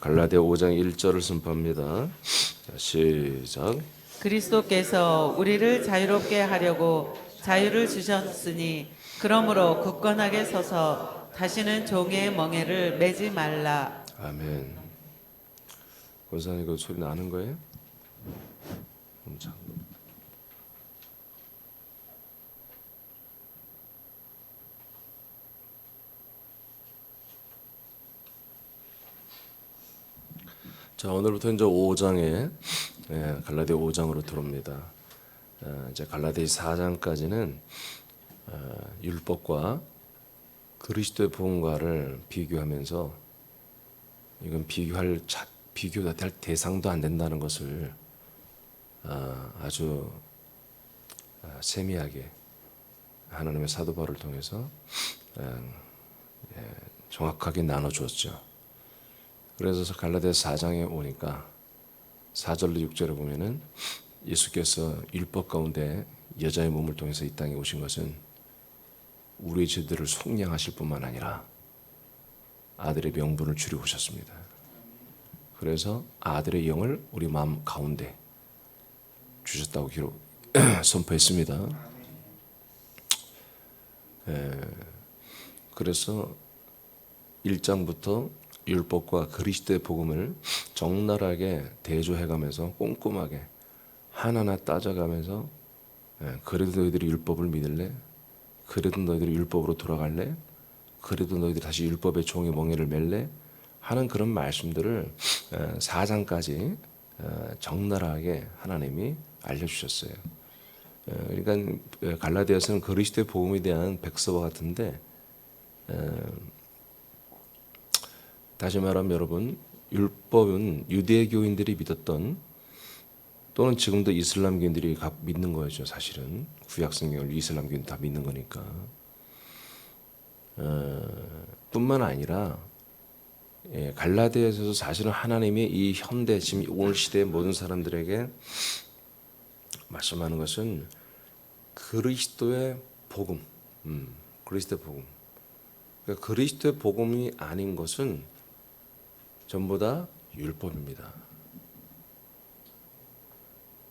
갈라디아 5장 1절을 선포합니다. 자, 시작. 그리스도께서 우리를 자유롭게 하려고 자유를 주셨으니 그러므로 굳건하게 서서 다시는 종의 멍에를 매지 말라. 아멘. 권사님 그 소리 나는 거예요? 참. 자, 오늘부터 이제 5장에 갈라디아 5장으로 들어옵니다. 이제 갈라디아 4장까지는 율법과 그리스도의 복음과를 비교하면서 이건 비교가 될 대상도 안 된다는 것을 아주 세미하게 하나님의 사도 바울을 통해서 정확하게 나눠 주었죠. 그래서 갈라디아 4장에 오니까 4절로 6절에 보면은 예수께서 율법 가운데 여자의 몸을 통해서 이 땅에 오신 것은 우리의 죄들을 속량하실 뿐만 아니라 아들의 명분을 주려 오셨습니다. 그래서 아들의 영을 우리 마음 가운데 주셨다고 선포했습니다. 그래서 1장부터 율법과 그리스도의 복음을 적나라하게 대조해가면서 꼼꼼하게 하나하나 따져가면서 그래도 너희들이 율법을 믿을래? 그래도 너희들이 율법으로 돌아갈래? 그래도 너희들이 다시 율법의 종의 멍에를 맬래? 하는 그런 말씀들을 4장까지 적나라하게 하나님이 알려주셨어요. 그러니까 갈라디아서는 그리스도의 복음에 대한 백서와 같은데 다시 말하면 여러분, 율법은 유대교인들이 믿었던 또는 지금도 이슬람교인들이 믿는 거죠. 사실은 구약성경을 이슬람교인 다 믿는 거니까. 뿐만 아니라 갈라디아에서도 사실은 하나님이 이 현대 지금 오늘 시대의 모든 사람들에게 말씀하는 것은 그리스도의 복음, 그리스도의 복음. 그러니까 그리스도의 복음이 아닌 것은 전부 다 율법입니다.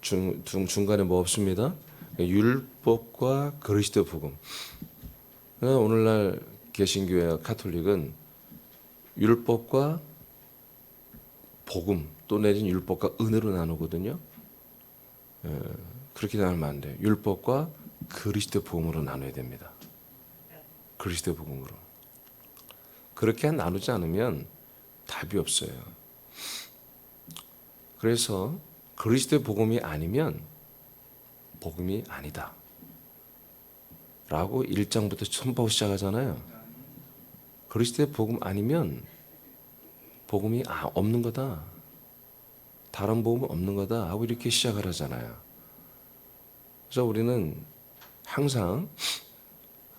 중간에 뭐 없습니다. 율법과 그리스도의 복음. 오늘날 개신교회 카톨릭은 율법과 복음 또 내지는 율법과 은혜로 나누거든요. 그렇게 나누면 안 돼요. 율법과 그리스도의 복음으로 나눠야 됩니다. 그리스도의 복음으로. 그렇게 나누지 않으면 답이 없어요. 그래서 그리스도의 복음이 아니면 복음이 아니다 라고 1장부터 선포하고 시작하잖아요. 그리스도의 복음 아니면 복음이 없는 거다, 다른 복음은 없는 거다 하고 이렇게 시작을 하잖아요. 그래서 우리는 항상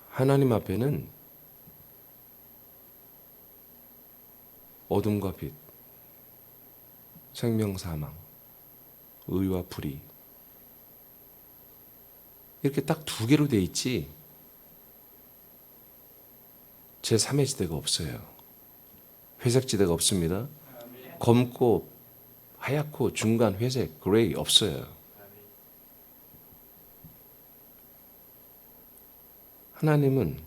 하나님 앞에는 어둠과 빛, 생명 사망, 의와 불의 이렇게 딱 두 개로 돼 있지 제3의 지대가 없어요. 회색 지대가 없습니다. 검고 하얗고 중간 회색, 그레이 없어요. 하나님은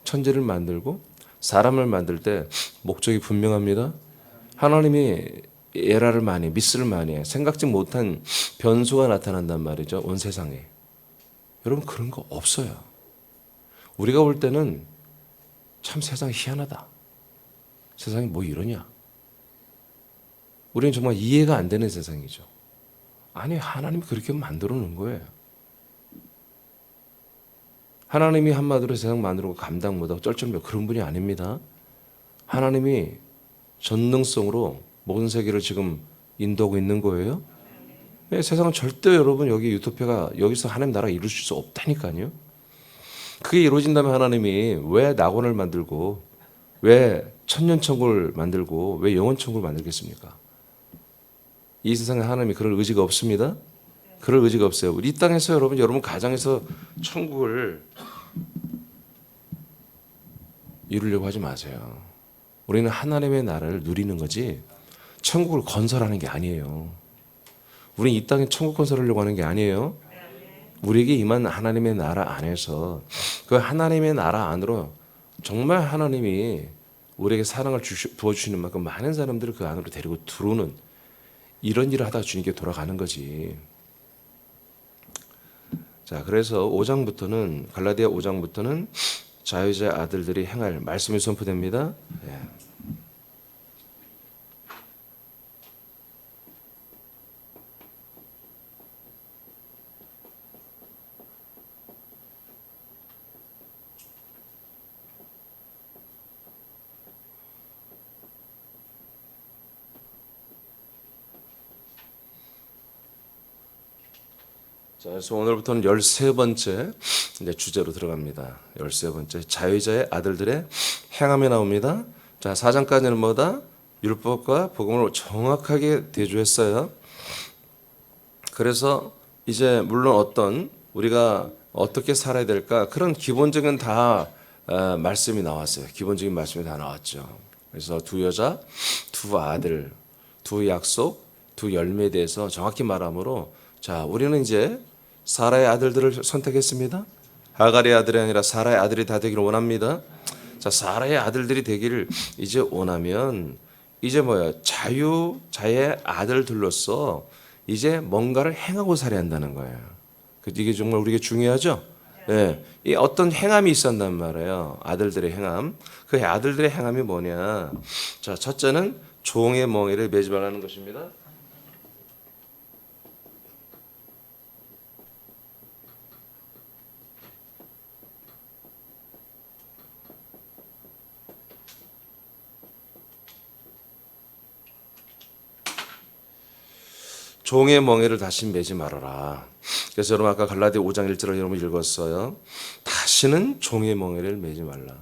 천지를 만들고 사람을 만들 때 목적이 분명합니다. 하나님이 에라를 많이, 미스를 많이 해. 생각지 못한 변수가 나타난단 말이죠. 온 세상에. 여러분 그런 거 없어요. 우리가 볼 때는 참 세상이 희한하다. 세상이 뭐 이러냐. 우리는 정말 이해가 안 되는 세상이죠. 아니 하나님이 그렇게 만들어 놓은 거예요. 하나님이 한마디로 세상 만들고 감당 못하고 쩔쩔매고 그런 분이 아닙니다. 하나님이 전능성으로 모든 세계를 지금 인도하고 있는 거예요. 세상은 절대 여러분 여기 유토피아가 여기서 하나님 나라가 이루어질 수 없다니까요. 그게 이루어진다면 하나님이 왜 낙원을 만들고 왜 천년천국을 만들고 왜 영원천국을 만들겠습니까? 이 세상에 하나님이 그럴 의지가 없습니다. 그럴 의지가 없어요. 우리 이 땅에서 여러분 가정에서 천국을 이루려고 하지 마세요. 우리는 하나님의 나라를 누리는 거지 천국을 건설하는 게 아니에요. 우리는 이 땅에 천국 건설하려고 하는 게 아니에요. 우리에게 임한 하나님의 나라 안에서 그 하나님의 나라 안으로 정말 하나님이 우리에게 사랑을 부어주시는 만큼 많은 사람들을 그 안으로 데리고 들어오는 이런 일을 하다가 주님께 돌아가는 거지. 자, 그래서 5장부터는 갈라디아 5장부터는 자유자의 아들들이 행할 말씀이 선포됩니다. 예. 자, 그래서 오늘부터는 13번째 이제 주제로 들어갑니다. 13번째 자유자의 아들들의 행함이 나옵니다. 자, 4장까지는 뭐다? 율법과 복음을 정확하게 대조했어요. 그래서 이제 물론 어떤 우리가 어떻게 살아야 될까 그런 기본적인 다 말씀이 나왔어요. 기본적인 말씀이 다 나왔죠. 그래서 두 여자, 두 아들, 두 약속, 두 열매에 대해서 정확히 말함으로 자, 우리는 이제 사라의 아들들을 선택했습니다. 하갈의 아들이 아니라 사라의 아들이 다 되기를 원합니다. 자, 사라의 아들들이 되기를 이제 원하면 이제 뭐야? 자유자의 아들들로서 이제 뭔가를 행하고 살아야 한다는 거예요. 이게 정말 우리에게 중요하죠? 예. 이 어떤 행함이 있었단 말이에요. 아들들의 행함. 그 아들들의 행함이 뭐냐? 자, 첫째는 종의 멍에를 매지 말라는 것입니다. 종의 멍에를 다시 매지 말아라. 그래서 여러분 아까 갈라디아 5장 1절을 여러분 읽었어요. 다시는 종의 멍에를 매지 말라.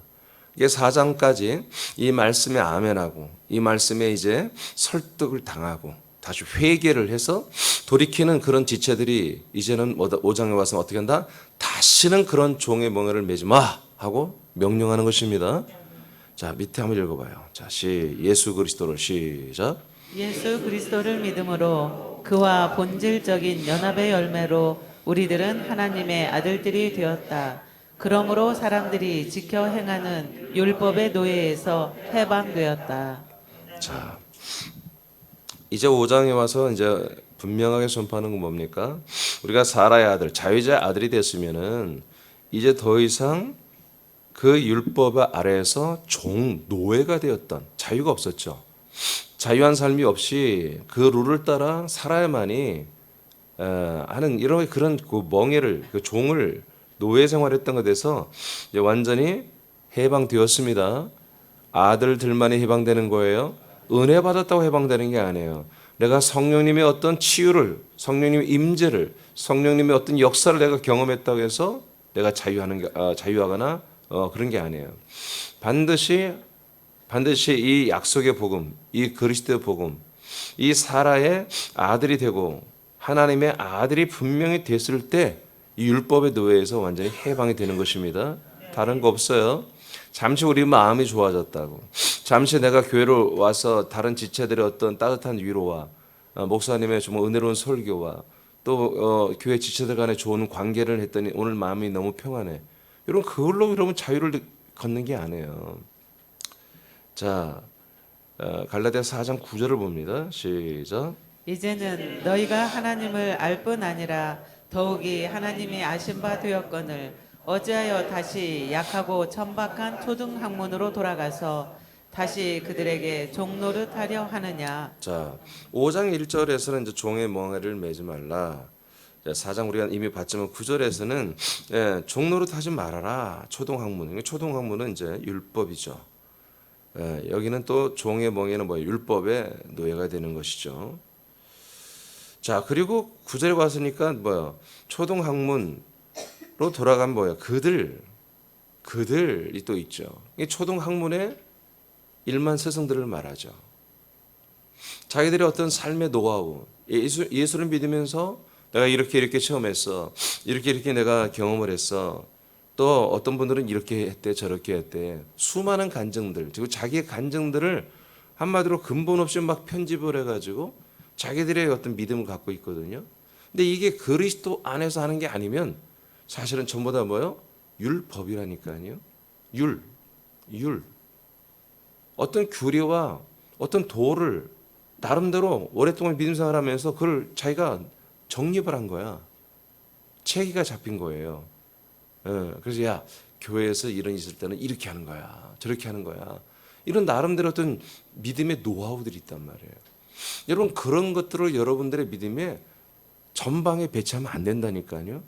이게 4장까지 이 말씀에 아멘하고 이 말씀에 이제 설득을 당하고 다시 회개를 해서 돌이키는 그런 지체들이 이제는 5장에 와서 어떻게 한다? 다시는 그런 종의 멍에를 매지 마 하고 명령하는 것입니다. 자, 밑에 한번 읽어봐요. 자, 예수 그리스도를 시작. 예수 그리스도를 믿음으로 그와 본질적인 연합의 열매로 우리들은 하나님의 아들들이 되었다. 그러므로 사람들이 지켜 행하는 율법의 노예에서 해방되었다. 자, 이제 5장에 와서 이제 분명하게 선포하는 건 뭡니까? 우리가 사라의 아들, 자유자의 아들이 됐으면은 이제 더 이상 그 율법 아래에서 노예가 되었던 자유가 없었죠. 자유한 삶이 없이 그 룰을 따라 살아야만이 하는 이런 그런 그 멍에를 그 종을 노예 생활했던 것에 대해서 이제 완전히 해방되었습니다. 아들들만이 해방되는 거예요. 은혜 받았다고 해방되는 게 아니에요. 내가 성령님의 어떤 치유를, 성령님의 임재를, 성령님의 어떤 역사를 내가 경험했다고 해서 내가 자유하거나 그런 게 아니에요. 반드시 이 약속의 복음, 이 그리스도의 복음, 이 사라의 아들이 되고 하나님의 아들이 분명히 됐을 때 이 율법의 노예에서 완전히 해방이 되는 것입니다. 다른 거 없어요. 잠시 우리 마음이 좋아졌다고, 잠시 내가 교회로 와서 다른 지체들의 어떤 따뜻한 위로와 목사님의 정말 은혜로운 설교와 또 교회 지체들 간에 좋은 관계를 했더니 오늘 마음이 너무 평안해. 여러분 그걸로 여러분 자유를 걷는 게 아니에요. 자, 갈라디아 4장 9절을 봅니다. 시작. 이제는 너희가 하나님을 알 뿐 아니라 더욱이 하나님이 아신 바 되었거늘 어찌하여 다시 약하고 천박한 초등학문으로 돌아가서 다시 그들에게 종노릇하려 하느냐. 자, 5장 1절에서는 이제 종의 멍에를 매지 말라. 4장 우리가 이미 봤지만 9절에서는 종노릇 하지 말아라. 초등학문은 이제 율법이죠. 여기는 또 종의 멍에는 율법의 노예가 되는 것이죠. 자, 그리고 9절에 왔으니까 초등학문으로 돌아간 그들이 또 있죠. 이 초등학문의 1만 스승들을 말하죠. 자기들의 어떤 삶의 노하우, 예수를 믿으면서 내가 이렇게 체험했어, 이렇게 내가 경험을 했어. 또 어떤 분들은 이렇게 했대 저렇게 했대. 수많은 간증들, 그리고 자기의 간증들을 한마디로 근본 없이 막 편집을 해가지고 자기들의 어떤 믿음을 갖고 있거든요. 근데 이게 그리스도 안에서 하는 게 아니면 사실은 전부 다 뭐요? 율법이라니까요. 율. 어떤 규례와 어떤 도를 나름대로 오랫동안 믿음 생활하면서 그걸 자기가 정립을 한 거야. 체계가 잡힌 거예요. 그래서 야, 교회에서 이런 일 있을 때는 이렇게 하는 거야. 저렇게 하는 거야. 이런 나름대로 어떤 믿음의 노하우들이 있단 말이에요. 여러분 그런 것들을 여러분들의 믿음에 전방에 배치하면 안 된다니까요.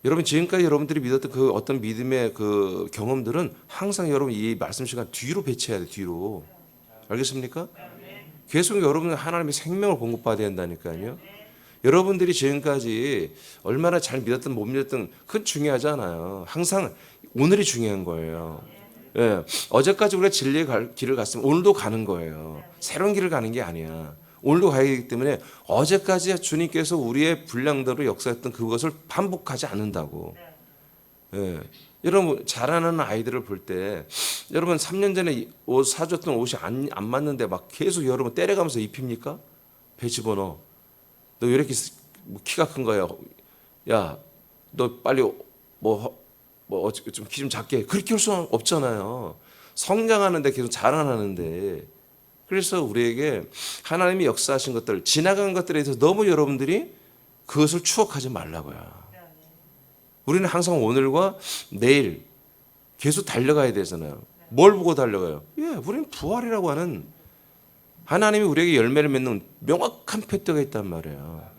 여러분 지금까지 여러분들이 믿었던 그 어떤 믿음의 그 경험들은 항상 여러분 이 말씀 시간 뒤로 배치해야 돼. 뒤로. 알겠습니까? 계속 여러분은 하나님의 생명을 공급받아야 한다니까요. 여러분들이 지금까지 얼마나 잘 믿었든 못 믿었든 그건 중요하지 않아요. 항상 오늘이 중요한 거예요. 예, 어제까지 우리가 진리의 길을 갔으면 오늘도 가는 거예요. 새로운 길을 가는 게 아니야. 오늘도 가야 되기 때문에 어제까지 주님께서 우리의 분량대로 역사했던 그것을 반복하지 않는다고. 예. 여러분 자라나는 아이들을 볼 때 여러분 3년 전에 옷 사줬던 옷이 안 맞는데 막 계속 여러분 때려가면서 입힙니까? 배 집어넣어. 너 왜 이렇게 키가 큰 거야? 야, 너 빨리 좀 키 좀 작게 해. 그렇게 할 수 없잖아요. 성장하는데 계속 자라나는데. 그래서 우리에게 하나님이 역사하신 것들, 지나간 것들에 대해서 너무 여러분들이 그것을 추억하지 말라고요. 우리는 항상 오늘과 내일 계속 달려가야 되잖아요. 뭘 보고 달려가요? 예, 우리는 부활이라고 하는 하나님이 우리에게 열매를 맺는 명확한 패드가 있단 말이에요.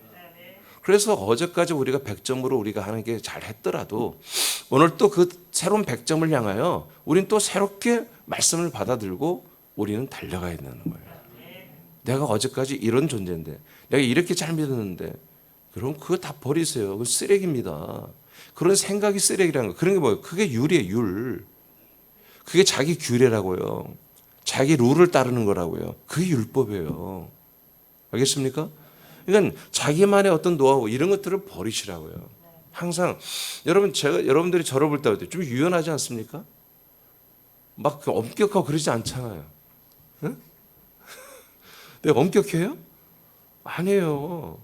그래서 어제까지 우리가 100점으로 우리가 하나님께 잘했더라도 오늘 또 그 새로운 100점을 향하여 우리는 또 새롭게 말씀을 받아들고 우리는 달려가야 되는 거예요. 내가 어제까지 이런 존재인데 내가 이렇게 잘 믿었는데 그럼 그거 다 버리세요. 그건 쓰레기입니다. 그런 생각이 쓰레기라는 거. 그런 게 뭐예요? 그게 율이에요. 율. 그게 자기 규례라고요. 자기 룰을 따르는 거라고요. 그게 율법이에요. 알겠습니까? 그러니까 자기만의 어떤 노하우 이런 것들을 버리시라고요. 항상 여러분들이 저를 볼 때 좀 유연하지 않습니까? 막 엄격하고 그러지 않잖아요. 응? 내가 엄격해요? 아니에요.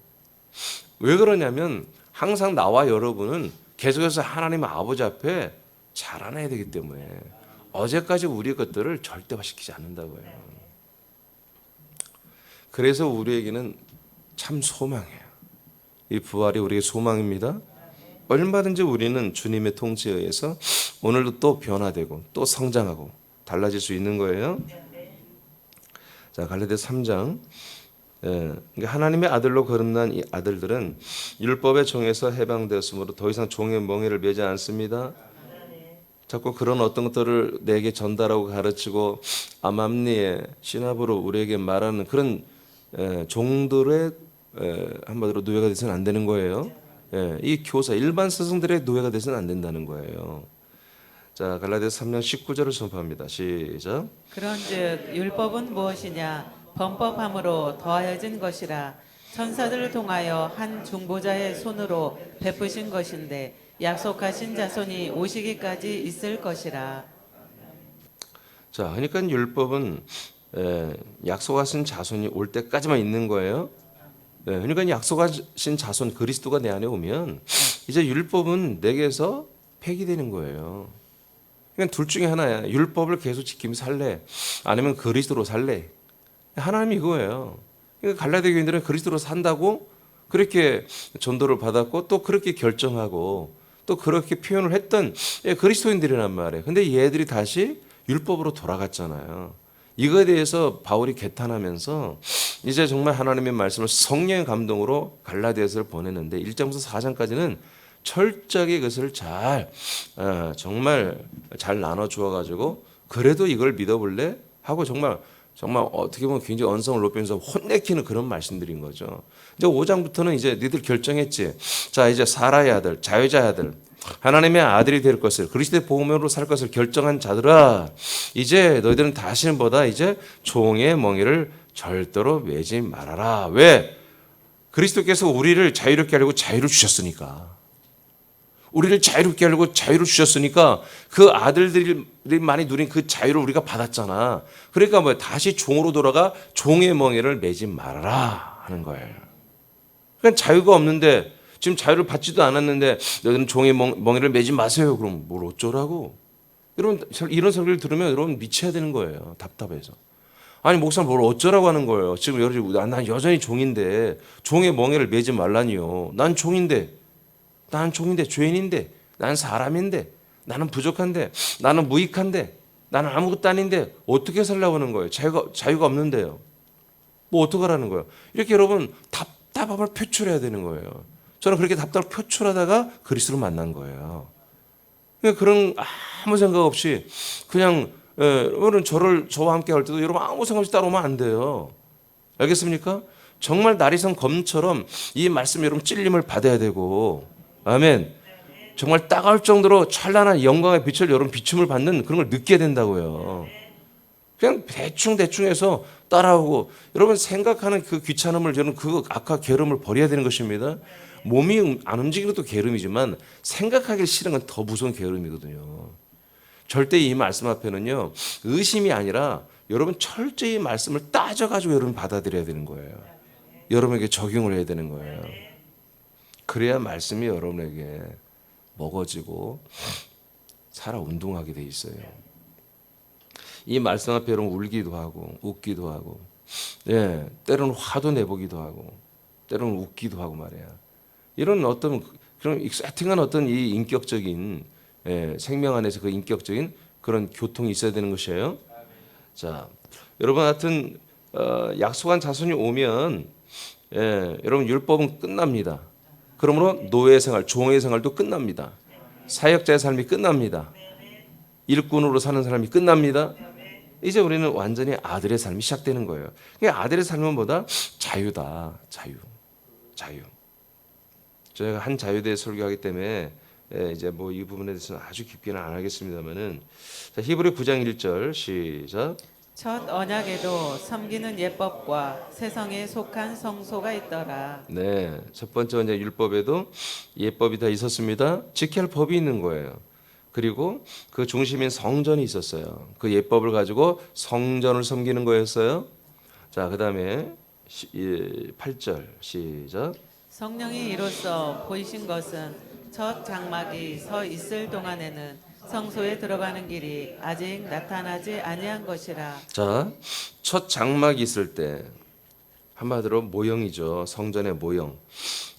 왜 그러냐면 항상 나와 여러분은 계속해서 하나님 아버지 앞에 자라나야 되기 때문에 어제까지 우리의 것들을 절대화시키지 않는다고요. 그래서 우리에게는 참 소망이에요. 이 부활이 우리의 소망입니다. 얼마든지 우리는 주님의 통치에 의해서 오늘도 또 변화되고 또 성장하고 달라질 수 있는 거예요. 자, 갈라디아서 3장. 그러니까 하나님의 아들로 거듭난 이 아들들은 율법의 종에서 해방되었으므로 더 이상 종의 멍에를 매지 않습니다. 자꾸 그런 어떤 것들을 내게 전달하고 가르치고 암암리에 신압으로 우리에게 말하는 그런 종들의 한마디로 노예가 되서는 안 되는 거예요. 이 교사 일반 스승들의 노예가 되서는 안 된다는 거예요. 자, 갈라디아서 3장 19절을 선포합니다. 시작. 그런즉 율법은 무엇이냐? 범법함으로 더하여진 것이라. 천사들을 통하여 한 중보자의 손으로 베푸신 것인데 약속하신 자손이 오시기까지 있을 것이라. 자, 그러니까 율법은 약속하신 자손이 올 때까지만 있는 거예요. 그러니까 약속하신 자손 그리스도가 내 안에 오면 이제 율법은 내게서 폐기되는 거예요. 그러니까 둘 중에 하나야. 율법을 계속 지키며 살래? 아니면 그리스도로 살래? 하나님이 이거예요. 그러니까 갈라디아 교인들은 그리스도로 산다고 그렇게 전도를 받았고 또 그렇게 결정하고 또 그렇게 표현을 했던 그리스도인들이란 말이에요. 근데 얘들이 다시 율법으로 돌아갔잖아요. 이거에 대해서 바울이 개탄하면서 이제 정말 하나님의 말씀을 성령의 감동으로 갈라디아서를 보냈는데 1장부터 4장까지는 철저하게 그것을 정말 잘 나눠 주어 가지고 그래도 이걸 믿어볼래 하고 정말 어떻게 보면 굉장히 언성을 높이면서 혼내키는 그런 말씀들인 거죠. 이제 5장부터는 이제 니들 결정했지. 자, 이제 사라의 아들, 자유자의 아들, 하나님의 아들이 될 것을, 그리스도의 복음으로 살 것을 결정한 자들아, 이제 너희들은 다시는보다 이제 종의 멍에를 절대로 매지 말아라. 왜? 그리스도께서 우리를 자유롭게 하려고 자유를 주셨으니까. 우리를 자유롭게 하려고 자유를 주셨으니까 그 아들들이 많이 누린 그 자유를 우리가 받았잖아. 그러니까 뭐 다시 종으로 돌아가 종의 멍에를 매지 말아라 하는 거예요. 그러니까 자유가 없는데 지금 자유를 받지도 않았는데 너희는 종의 멍에를 매지 마세요. 그럼 뭘 어쩌라고? 여러분 이런 설교를 들으면 여러분 미쳐야 되는 거예요. 답답해서. 아니 목사님 뭘 어쩌라고 하는 거예요. 지금 여러분 난 여전히 종인데 종의 멍에를 매지 말라니요. 난 종인데 죄인인데 난 사람인데 나는 부족한데 나는 무익한데 나는 아무것도 아닌데 어떻게 살라고 하는 거예요. 자유가 없는데요. 뭐 어떡하라는 거예요. 이렇게 여러분 답답함을 표출해야 되는 거예요. 저는 그렇게 답답을 표출하다가 그리스도를 만난 거예요. 그런 아무 생각 없이 그냥 여러분 저와 함께 할 때도 여러분 아무 생각 없이 따라오면 안 돼요. 알겠습니까? 정말 나리선 검처럼 이 말씀 여러분 찔림을 받아야 되고 아멘. 정말 따가울 정도로 찬란한 영광의 빛을 여러분 비춤을 받는 그런 걸 느껴야 된다고요. 그냥 대충 해서 따라오고 여러분 생각하는 그 귀찮음을 여러분 그 악한 게으름을 버려야 되는 것입니다. 몸이 안 움직이는 것도 게으름이지만 생각하기 싫은 건 더 무서운 게으름이거든요. 절대 이 말씀 앞에는요 의심이 아니라 여러분 철저히 말씀을 따져가지고 여러분 받아들여야 되는 거예요. 여러분에게 적용을 해야 되는 거예요. 그래야 말씀이 여러분에게 먹어지고 살아 운동하게 돼 있어요. 이 말씀 앞에 여러분 울기도 하고 웃기도 하고 때로는 화도 내보기도 하고 때로는 웃기도 하고 말이야. 이런 어떤 그런 세팅한 어떤 이 인격적인 생명 안에서 그 인격적인 그런 교통이 있어야 되는 것이에요. 자, 여러분 같은 약속한 자손이 오면 여러분 율법은 끝납니다. 그러므로 노예 생활, 종의 생활도 끝납니다. 사역자의 삶이 끝납니다. 일꾼으로 사는 사람이 끝납니다. 이제 우리는 완전히 아들의 삶이 시작되는 거예요. 그러니까 아들의 삶은 뭐다? 자유다. 자유. 저희가 한 자유대에 설교하기 때문에 이제 뭐 이 부분에 대해서는 아주 깊게는 안 하겠습니다만은 히브리 9장 1절 시작. 첫 언약에도 섬기는 예법과 세성에 속한 성소가 있더라. 네, 첫 번째 언약 율법에도 예법이 다 있었습니다. 지켜야 할 법이 있는 거예요. 그리고 그 중심인 성전이 있었어요. 그 예법을 가지고 성전을 섬기는 거였어요. 자, 그다음에 8절 시작. 성령이 이로써 보이신 것은 첫 장막이 서 있을 동안에는 성소에 들어가는 길이 아직 나타나지 아니한 것이라. 자, 첫 장막이 있을 때 한마디로 모형이죠. 성전의 모형.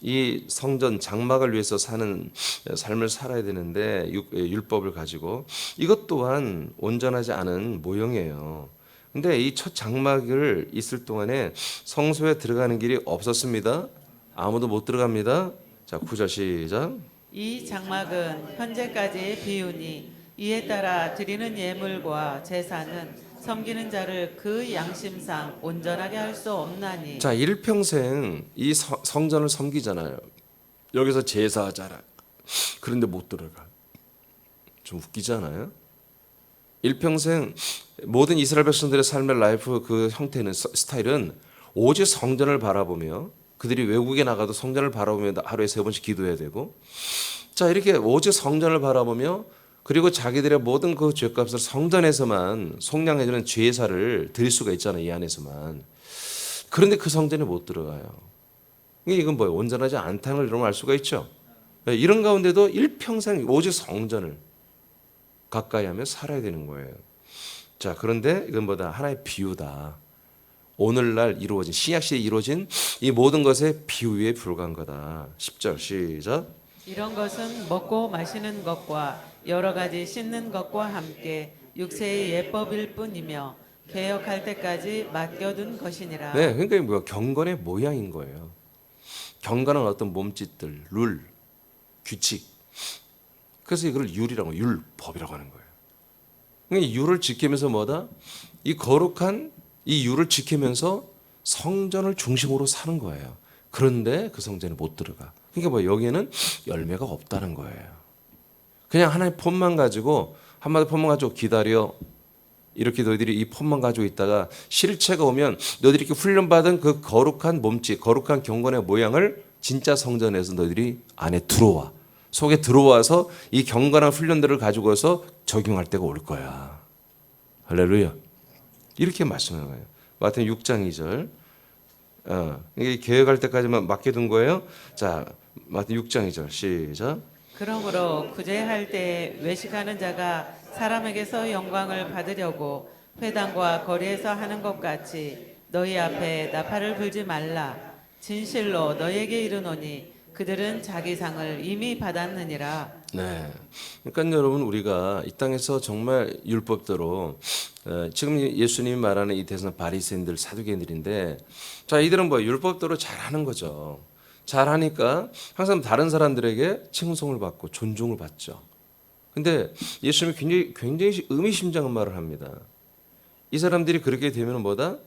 이 성전 장막을 위해서 사는 삶을 살아야 되는데 율법을 가지고 이것 또한 온전하지 않은 모형이에요. 근데 이 첫 장막을 있을 동안에 성소에 들어가는 길이 없었습니다. 아무도 못 들어갑니다. 자, 9절 시작. 이 장막은 현재까지의 비유니 이에 따라 드리는 예물과 제사는 섬기는 자를 그 양심상 온전하게 할 수 없나니. 자, 일평생 이 성전을 섬기잖아요. 여기서 제사하잖아. 그런데 못 들어가. 좀 웃기잖아요. 일평생 모든 이스라엘 백성들의 삶의 라이프 그 형태는 스타일은 오직 성전을 바라보며 그들이 외국에 나가도 성전을 바라보며 하루에 3번씩 기도해야 되고 자 이렇게 오직 성전을 바라보며 그리고 자기들의 모든 그 죄값을 성전에서만 속량해주는 제사를 드릴 수가 있잖아요. 이 안에서만. 그런데 그 성전에 못 들어가요. 이건 뭐예요? 온전하지 않다는 걸 여러분 알 수가 있죠. 이런 가운데도 일평생 오직 성전을 가까이 하며 살아야 되는 거예요. 자, 그런데 이건 뭐다? 하나의 비유다. 오늘날 이루어진 신약 시대에 이루어진 이 모든 것의 비유에 불과한 거다. 10절 시작. 이런 것은 먹고 마시는 것과 여러 가지 씻는 것과 함께 육체의 예법일 뿐이며 개혁할 때까지 맡겨둔 것이니라. 네, 그러니까 이게 뭐야? 경건의 모양인 거예요. 경건한 어떤 몸짓들, 룰, 규칙. 그래서 이걸 율이라고 율법이라고 하는 거예요. 그러니까 율을 지키면서 뭐다? 이 거룩한 이 율을 지키면서 성전을 중심으로 사는 거예요. 그런데 그 성전에 못 들어가. 그러니까 뭐 여기에는 열매가 없다는 거예요. 그냥 하나의 폼만 가지고 한마디 폼만 가지고 기다려. 이렇게 너희들이 이 폼만 가지고 있다가 실체가 오면 너희들이 이렇게 훈련받은 그 거룩한 몸짓, 거룩한 경건의 모양을 진짜 성전에서 너희들이 안에 들어와. 속에 들어와서 이 경건한 훈련들을 가지고서 적용할 때가 올 거야. 할렐루야. 이렇게 말씀하는 거예요. 마태복음 6장 2절. 이게 계획할 때까지만 맡겨둔 거예요. 자, 마태복음 6장 2절 시작. 그러므로 구제할 때 외식하는 자가 사람에게서 영광을 받으려고 회당과 거리에서 하는 것 같이 너희 앞에 나팔을 불지 말라. 진실로 너희에게 이르노니 그들은 자기 상을 이미 받았느니라. 네. 그러니까 여러분 우리가 이 땅에서 정말 율법대로 지금 예수님이 말하는 이 대선 바리새인들 사두개인들인데 자 이들은 뭐 율법대로 잘하는 거죠. 잘하니까 항상 다른 사람들에게 칭송을 받고 존중을 받죠. 근데 예수님이 굉장히 의미심장한 말을 합니다. 이 사람들이 그렇게 되면 뭐다?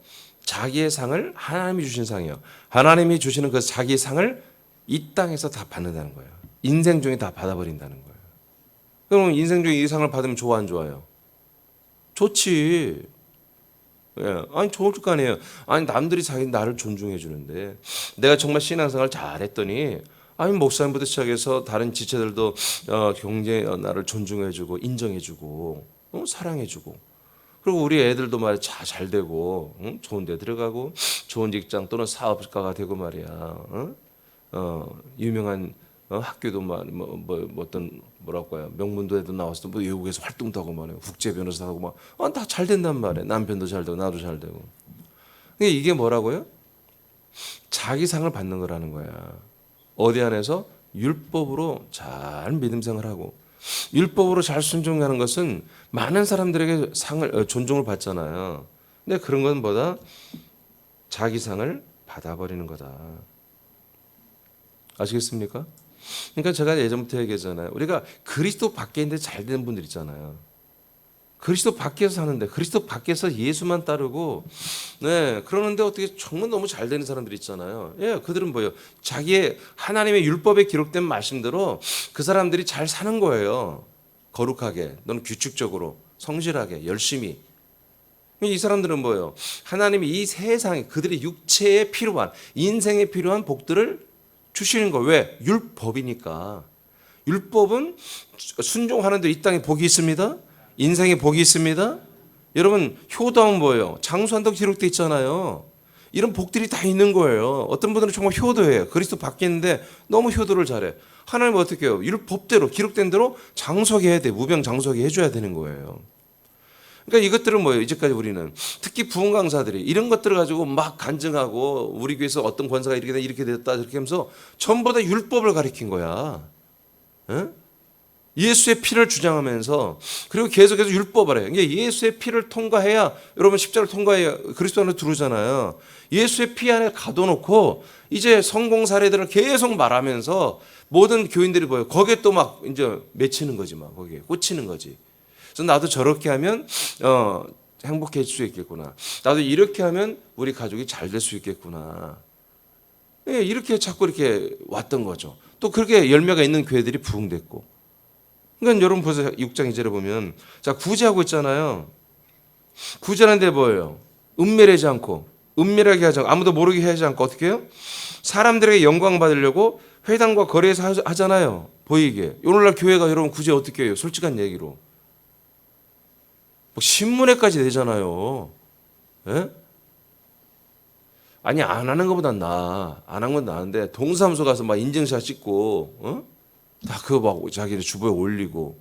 자기의 상을 하나님이 주신 상이요. 하나님이 주시는 그 자기의 상을 이 땅에서 다 받는다는 거예요. 인생 중에 다 받아버린다는 거예요. 그럼 인생 중에 이 상을 받으면 좋아 안 좋아요? 좋지. 예. 아니 좋을 거 아니에요. 아니 남들이 나를 존중해 주는데 내가 정말 신앙생활 잘했더니 아니 목사님부터 시작해서 다른 지체들도 나를 존중해주고 인정해주고 사랑해주고 그리고 우리 애들도 말이야 잘 되고 좋은 데 들어가고 좋은 직장 또는 사업가가 되고 말이야 유명한 학교도 어떤 뭐랄까요 명문대도 나와서 뭐 외국에서 활동도 하고 말이야 국제 변호사 하고 막 다 잘 된단 말이야 남편도 잘 되고 나도 잘 되고 이게 뭐라고요? 자기 상을 받는 거라는 거야. 어디 안에서 율법으로 잘 믿음 생활하고 율법으로 잘 순종하는 것은 많은 사람들에게 존중을 받잖아요. 근데 그런 건 뭐다? 자기 상을 받아버리는 거다. 아시겠습니까? 그러니까 제가 예전부터 얘기했잖아요. 우리가 그리스도 밖에 있는데 잘 되는 분들 있잖아요. 그리스도 밖에서 사는데 그리스도 밖에서 예수만 따르고 그러는데 어떻게 정말 너무 잘 되는 사람들 있잖아요. 그들은 뭐예요? 자기의 하나님의 율법에 기록된 말씀대로 그 사람들이 잘 사는 거예요. 거룩하게, 너는 규칙적으로, 성실하게, 열심히. 이 사람들은 뭐예요? 하나님이 이 세상에 그들의 육체에 필요한 인생에 필요한 복들을 주시는 거예요. 왜? 율법이니까. 율법은 순종하는데 이 땅에 복이 있습니다. 인생에 복이 있습니다. 여러분 효도하면 뭐예요? 장수한다고 기록되어 있잖아요. 이런 복들이 다 있는 거예요. 어떤 분들은 정말 효도해요. 그리스도 밖에 있는데 너무 효도를 잘해. 하나님은 어떻게 해요? 율법대로 기록된 대로 장수하게 해야 돼. 무병장수하게 해줘야 되는 거예요. 그러니까 이것들은 뭐예요? 이제까지 우리는 특히 부흥 강사들이 이런 것들을 가지고 막 간증하고 우리 교회에서 어떤 권사가 이렇게 됐다 이렇게 하면서 전부 다 율법을 가리킨 거야. 예수의 피를 주장하면서 그리고 계속해서 율법을 해요. 그러니까 예수의 피를 통과해야 여러분 십자가를 통과해야 그리스도 안에 들어오잖아요. 예수의 피 안에 가둬놓고 이제 성공 사례들을 계속 말하면서 모든 교인들이 뭐예요? 거기에 또 막 이제 맺히는 거지 막 거기에 꽂히는 거지. 그래서 나도 저렇게 하면 행복해질 수 있겠구나. 나도 이렇게 하면 우리 가족이 잘 될 수 있겠구나. 이렇게 자꾸 이렇게 왔던 거죠. 또 그렇게 열매가 있는 교회들이 부흥됐고. 그러니까 여러분 보세요. 6장 2절에 보면 자 구제하고 있잖아요. 구제하는데 뭐예요? 은밀하지 않고 은밀하게 하지 않고 아무도 모르게 하지 않고 어떻게 해요? 사람들에게 영광 받으려고 회당과 거리에서 하잖아요. 보이게. 오늘날 교회가 여러분 구제 어떻게 해요? 솔직한 얘기로. 뭐 신문에까지 되잖아요. 예? 아니 안 하는 것보다 나아. 안 한 건 나은데 동사무소 가서 막 인증샷 찍고 다 그거 막 자기네 주보에 올리고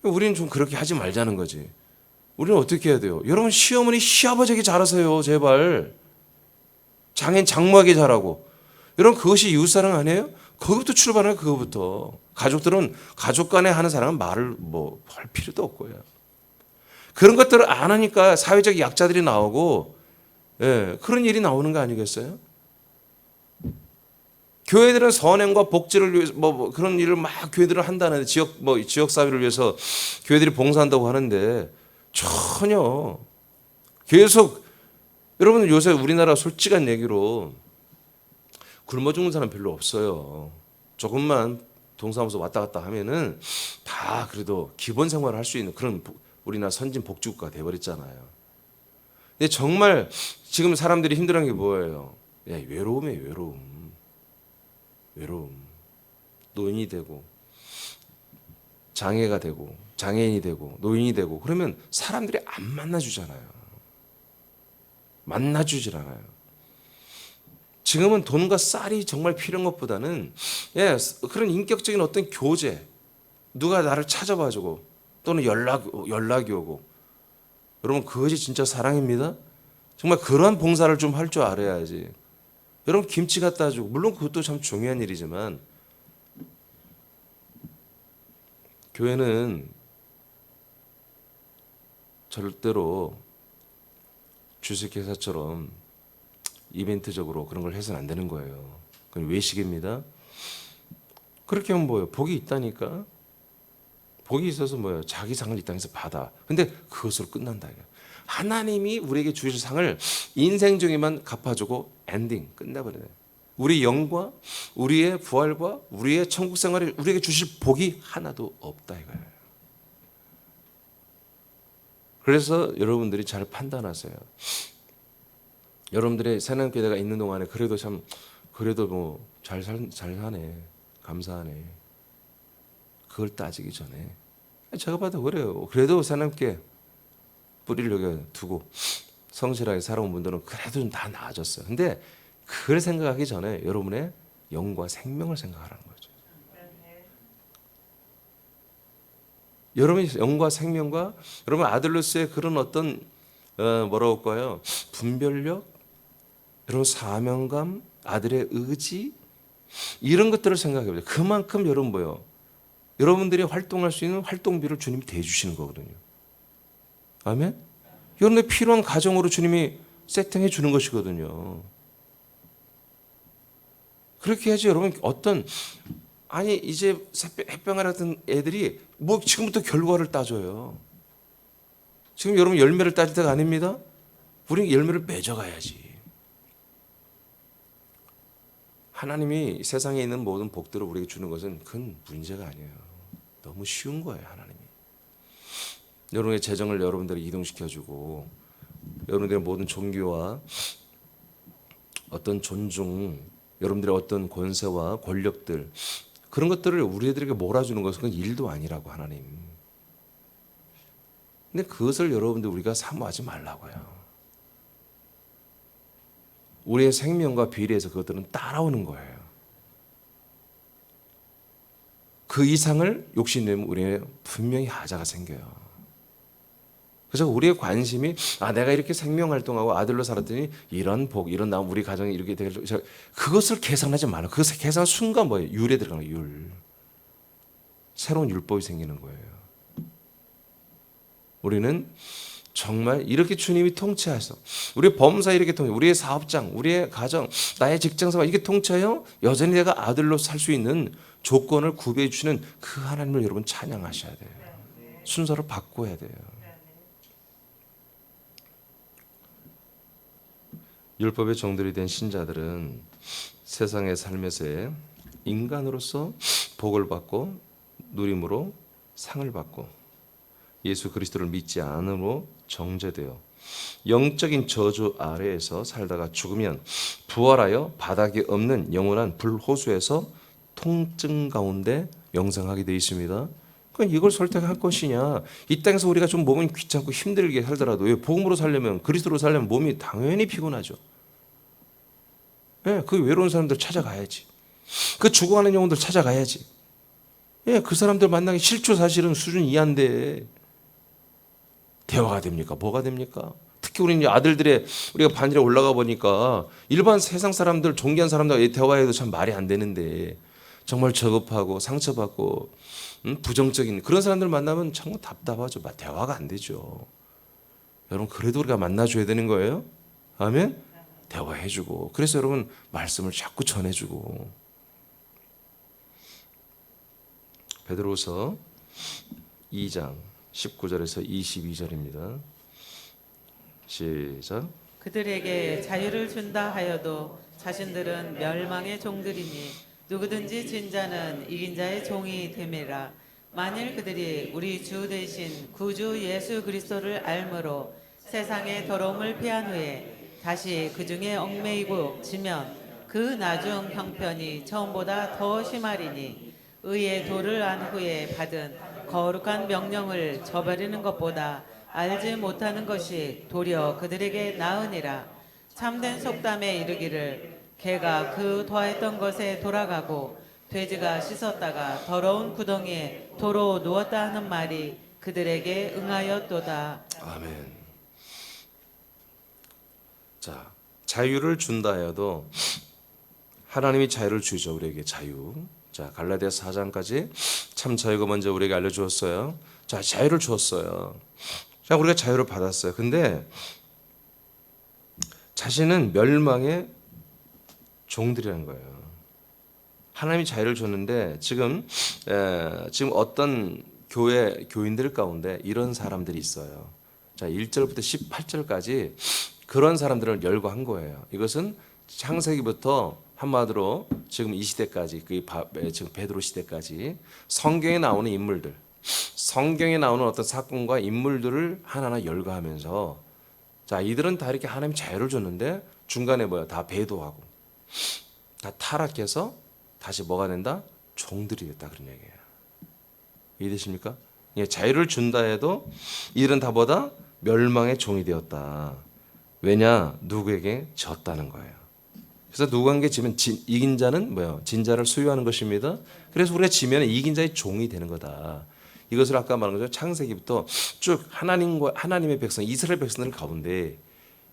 우리는 좀 그렇게 하지 말자는 거지. 우리는 어떻게 해야 돼요? 여러분 시어머니 시아버지에게 잘하세요. 제발. 장인 장모에게 잘하고. 여러분 그것이 이웃사랑 아니에요? 그것부터 출발해요. 그거부터. 가족들은 가족 간에 하는 사랑은 말을 할 필요도 없고요. 그런 것들을 안 하니까 사회적 약자들이 나오고 그런 일이 나오는 거 아니겠어요? 교회들은 선행과 복지를 위해서 그런 일을 막 교회들은 한다는데 지역 사회를 위해서 교회들이 봉사한다고 하는데 전혀 계속 여러분 요새 우리나라 솔직한 얘기로 굶어 죽는 사람 별로 없어요. 조금만 동사무소 왔다 갔다 하면은 다 그래도 기본 생활을 할 수 있는 그런 우리나라 선진 복지국가가 돼버렸잖아요. 근데 정말 지금 사람들이 힘들어하는 게 뭐예요? 외로움이에요. 외로움. 노인이 되고 장애가 되고 장애인이 되고 노인이 되고 그러면 사람들이 안 만나주잖아요. 만나주질 않아요. 지금은 돈과 쌀이 정말 필요한 것보다는 그런 인격적인 어떤 교제, 누가 나를 찾아봐주고 또는 연락이 오고, 여러분 그것이 진짜 사랑입니다. 정말 그러한 봉사를 좀 할 줄 알아야지. 여러분 김치 갖다 주고, 물론 그것도 참 중요한 일이지만 교회는 절대로 주식회사처럼 이벤트적으로 그런 걸 해서는 안 되는 거예요. 그건 외식입니다. 그렇게 하면 뭐예요? 복이 있다니까. 복이 있어서 뭐예요? 자기 상을 이 땅에서 받아. 근데 그것으로 끝난다. 하나님이 우리에게 주실 상을 인생 중에만 갚아주고 엔딩 끝나버려요. 우리 영과 우리의 부활과 우리의 천국 생활에 우리에게 주실 복이 하나도 없다 이거예요. 그래서 여러분들이 잘 판단하세요. 여러분들의 새남교회가 있는 동안에 그래도 참 그래도 뭐 잘 사네, 감사하네. 그걸 따지기 전에 제가 봐도 그래요. 그래도 새남교회 뿌리를 여기 두고 성실하게 살아온 분들은 그래도 좀 다 나아졌어요. 근데 그걸 생각하기 전에 여러분의 영과 생명을 생각하라는 거죠. 여러분의 영과 생명과 여러분 아들로서의 그런 어떤 뭐라고 할까요? 분별력, 여러분 사명감, 아들의 의지 이런 것들을 생각해 보세요. 그만큼 여러분 뭐요? 여러분들이 활동할 수 있는 활동비를 주님이 대주시는 거거든요. 아멘? 여러분의 필요한 가정으로 주님이 세팅해 주는 것이거든요. 그렇게 해야지 여러분 아니 이제 햇병아 같은 애들이 뭐 지금부터 결과를 따져요. 지금 여러분 열매를 따질 때가 아닙니다. 우리는 열매를 맺어가야지. 하나님이 세상에 있는 모든 복들을 우리에게 주는 것은 큰 문제가 아니에요. 너무 쉬운 거예요, 하나님이. 여러분의 재정을 여러분들이 이동시켜주고 여러분들의 모든 종교와 어떤 존중, 여러분들의 어떤 권세와 권력들 그런 것들을 우리들에게 몰아주는 것은 그건 일도 아니라고 하나님. 근데 그것을 여러분들 우리가 사모하지 말라고요. 우리의 생명과 비례해서 그것들은 따라오는 거예요. 그 이상을 욕심내면 우리의 분명히 하자가 생겨요. 그래서 우리의 관심이 내가 이렇게 생명활동하고 아들로 살았더니 이런 복, 이런 나무 우리 가정이 이렇게 될 그것을 계산하지 말아요. 그것을 계산한 순간 뭐예요? 율에 들어가는 거예요. 율. 새로운 율법이 생기는 거예요. 우리는 정말 이렇게 주님이 통치하셔. 우리 범사 이렇게 통해, 우리의 사업장, 우리의 가정, 나의 직장생활 이렇게 통치하여 여전히 내가 아들로 살 수 있는 조건을 구비해 주시는 그 하나님을 여러분 찬양하셔야 돼요. 순서를 바꿔야 돼요. 율법의 종들이 된 신자들은 세상의 삶에서의 인간으로서 복을 받고 누림으로 상을 받고 예수 그리스도를 믿지 않음으로 정죄되어 영적인 저주 아래에서 살다가 죽으면 부활하여 바닥이 없는 영원한 불호수에서 통증 가운데 영생하게 되어 있습니다. 그러니까 이걸 선택할 것이냐. 이 땅에서 우리가 좀 몸은 귀찮고 힘들게 살더라도 복음으로 살려면 그리스도로 살려면 몸이 당연히 피곤하죠. 그 외로운 사람들 찾아가야지. 그 죽어가는 영혼들 찾아가야지. 그 사람들 만나기 싫죠. 사실은 수준 이하인데 대화가 됩니까? 뭐가 됩니까? 특히 우리 아들들의 우리가 반일에 올라가 보니까 일반 세상 사람들, 존귀한 사람들 대화해도 참 말이 안 되는데 정말 저급하고 상처받고 부정적인 그런 사람들 만나면 정말 답답하죠. 대화가 안 되죠. 여러분 그래도 우리가 만나줘야 되는 거예요. 아멘. 대화해주고 그래서 여러분 말씀을 자꾸 전해주고. 베드로서 2장 19절에서 22절입니다. 시작. 그들에게 자유를 준다 하여도 자신들은 멸망의 종들이니 누구든지 진 자는 이긴 자의 종이 됨이라. 만일 그들이 우리 주 대신 구주 예수 그리스도를 알므로 세상의 더러움을 피한 후에 다시 그 중에 얽매이고 지면 그 나중 형편이 처음보다 더 심하리니 의의 도를 안 후에 받은 거룩한 명령을 저버리는 것보다 알지 못하는 것이 도리어 그들에게 나으니라. 참된 속담에 이르기를 개가 그 더했던 것에 돌아가고 돼지가 씻었다가 더러운 구덩이에 도로 누웠다 하는 말이 그들에게 응하였도다. 아멘. 자, 자유를 준다 해도 하나님이 자유를 주죠. 우리에게 자유. 자, 갈라디아서 4장까지 참 자유가 먼저 우리에게 알려주었어요. 자, 자유를 주었어요. 자, 우리가 자유를 받았어요. 근데 자신은 멸망의 종들이라는 거예요. 하나님이 자유를 줬는데 지금 어떤 교인들 가운데 이런 사람들이 있어요. 자, 1절부터 18절까지 그런 사람들을 열거한 거예요. 이것은 창세기부터 한마디로 지금 이 시대까지, 지금 베드로 시대까지 성경에 나오는 인물들, 성경에 나오는 어떤 사건과 인물들을 하나하나 열거하면서, 자, 이들은 다 이렇게 하나님 자유를 줬는데 중간에 뭐야? 다 배도하고 다 타락해서 다시 뭐가 된다? 종들이 됐다, 그런 얘기예요. 이해되십니까? 예, 자유를 준다 해도 이들은 다 뭐다? 멸망의 종이 되었다. 왜냐? 누구에게 졌다는 거예요. 그래서 누구에게 지면 이긴 자는 뭐예요? 진자를 소유하는 것입니다. 그래서 우리가 지면 이긴 자의 종이 되는 거다. 이것을 아까 말한 거죠. 창세기부터 쭉 하나님의 백성, 이스라엘 백성들 가운데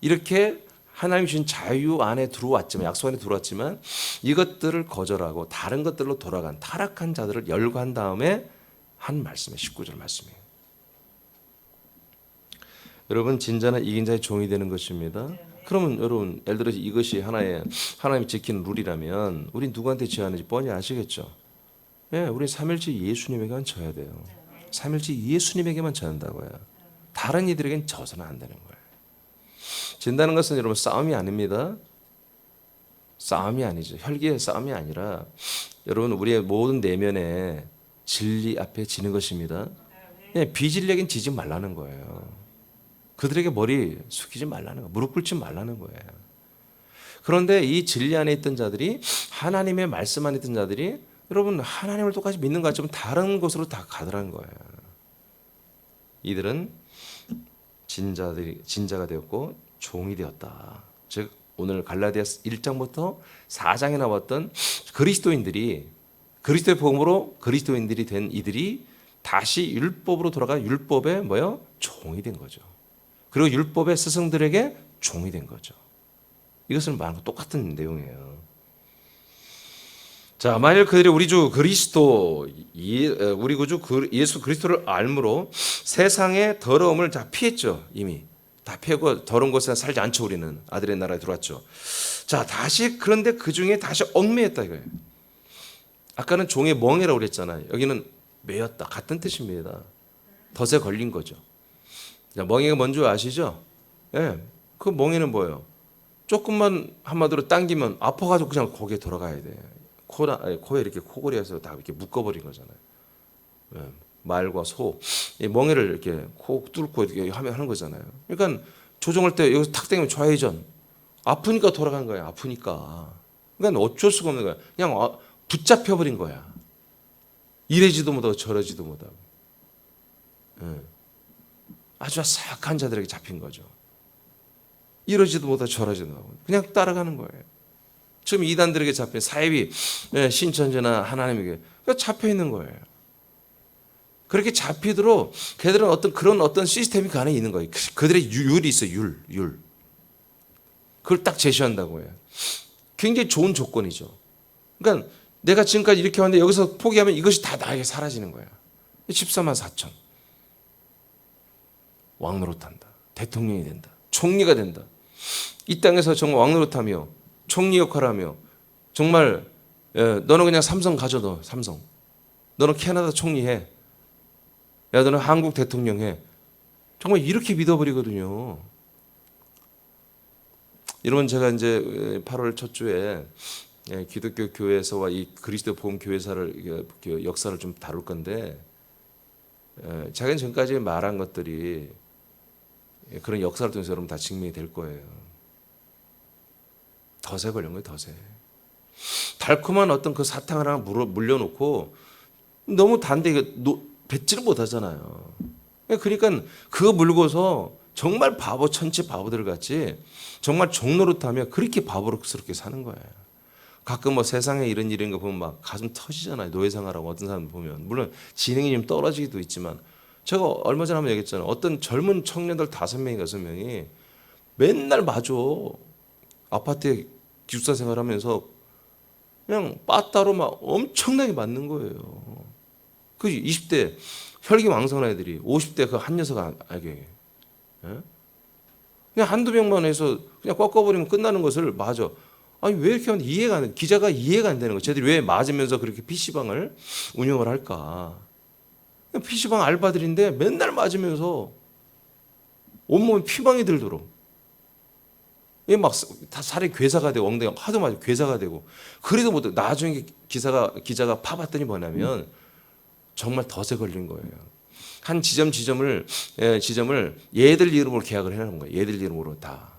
이렇게 하나님이 주신 자유 안에 들어왔지만, 약속 안에 들어왔지만 이것들을 거절하고 다른 것들로 돌아간 타락한 자들을 열거한 다음에 한 말씀이에요. 19절 말씀이에요. 여러분, 진자는 이긴 자의 종이 되는 것입니다. 그러면 여러분, 예를 들어서 이것이 하나님이 지키는 룰이라면 우린 누구한테 져야 하는지 뻔히 아시겠죠? 예, 우리 삼일째 예수님에게만 져야 돼요. 삼일째 예수님에게만 져야 한다고요. 다른 이들에겐 져서는 안 되는 거예요. 진다는 것은 여러분 싸움이 아닙니다. 싸움이 아니죠. 혈기의 싸움이 아니라 여러분 우리의 모든 내면에 진리 앞에 지는 것입니다. 예, 비진리에겐 지지 말라는 거예요. 그들에게 머리 숙이지 말라는 거예요. 무릎 꿇지 말라는 거예요. 그런데 이 진리 안에 있던 자들이, 하나님의 말씀 안에 있던 자들이 여러분 하나님을 똑같이 믿는 것 같지만 다른 곳으로 다 가더라는 거예요. 이들은 진자가 되었고 종이 되었다. 즉 오늘 갈라디아서 1장부터 4장에 나왔던 그리스도인들이, 그리스도의 복음으로 그리스도인들이 된 이들이 다시 율법으로 돌아가 율법의 뭐요? 종이 된 거죠. 그리고 율법의 스승들에게 종이 된 거죠. 이것을 말하는 거 똑같은 내용이에요. 자, 만일 그들이 우리 주 그리스도, 우리 구주 예수 그리스도를 알므로 세상의 더러움을 다 피했죠. 이미 다 피하고 더러운 곳에 살지 않죠. 우리는 아들의 나라에 들어왔죠. 자, 다시 그런데 그 중에 다시 얽매였다 이거예요. 아까는 종의 멍에라고 그랬잖아요. 여기는 매였다, 같은 뜻입니다. 덫에 걸린 거죠. 자, 멍에가 뭔지 아시죠? 예, 그 멍에는 뭐예요? 조금만 한마디로 당기면 아파가지고 그냥 거기에 들어가야 돼. 코에 이렇게 코골이에서 다 이렇게 묶어버린 거잖아요. 예, 말과 소, 이 멍에를 이렇게 코 뚫고 이렇게 하는 거잖아요. 그러니까 조종할 때 여기서 탁 당기면 좌회전. 아프니까 돌아간 거야. 아프니까. 그러니까 어쩔 수가 없는 거야. 그냥 붙잡혀버린 거야. 이래지도 못하고 저러지도 못하고. 예. 아주 사악한 자들에게 잡힌 거죠. 이러지도 못하고 저러지도 못하고 그냥 따라가는 거예요. 지금 이단들에게 잡힌 사이비, 신천지나 하나님에게 잡혀 있는 거예요. 그렇게 잡히도록 걔들은 어떤 시스템이 그 안에 있는 거예요. 그들의 율이 있어요. 율. 그걸 딱 제시한다고 해요. 굉장히 좋은 조건이죠. 그러니까 내가 지금까지 이렇게 왔는데 여기서 포기하면 이것이 다 나에게 사라지는 거야. 14만 4천. 왕노릇한다. 대통령이 된다. 총리가 된다. 이 땅에서 정말 왕노릇하며 총리 역할하며 정말 너는 그냥 삼성 가져둬. 삼성. 너는 캐나다 총리해. 야, 너는 한국 대통령 해. 정말 이렇게 믿어버리거든요. 여러분, 제가 이제 8월 첫 주에 기독교 교회에서와 이 그리스도 복음 교회사를 역사를 좀 다룰 건데, 자기는 지금까지 말한 것들이 그런 역사를 통해서 여러분 다 증명이 될 거예요. 덫에 걸린 거예요, 덫에. 달콤한 어떤 그 사탕 하나 물려놓고 너무 단데 이거 뱉지를 못하잖아요. 그러니까 그거 물고서 정말 바보 천치 바보들 같이 정말 종노릇하며 그렇게 바보스럽게 사는 거예요. 가끔 뭐 세상에 이런 거 보면 막 가슴 터지잖아요. 노예생활하고 어떤 사람 보면 물론 지능이 좀 떨어지기도 있지만 제가 얼마 전에 한번 얘기했잖아요. 어떤 젊은 청년들 5명이 6명이 맨날 마저 아파트에 기숙사 생활하면서 그냥 빠따로 막 엄청나게 맞는 거예요. 그 20대 혈기왕성한 애들이 50대 그 한 녀석 알게 예? 그냥 한두 명만 해서 그냥 꺾어버리면 끝나는 것을 맞아. 아니 왜 이렇게 하는데 이해가 안 돼. 기자가 이해가 안 되는 거야. 쟤들이 왜 맞으면서 그렇게 PC방을 운영을 할까. PC방 알바들인데 맨날 맞으면서 온몸에 피방이 들도록 이게 막 다 살이 괴사가 되고 엉덩이가 하도 맞아 괴사가 되고 그래도 못 나중에 기자가 파봤더니 뭐냐면 정말 덫에 걸린 거예요. 한 지점을 얘들 이름으로 계약을 해놓은 거예요. 얘들 이름으로 다.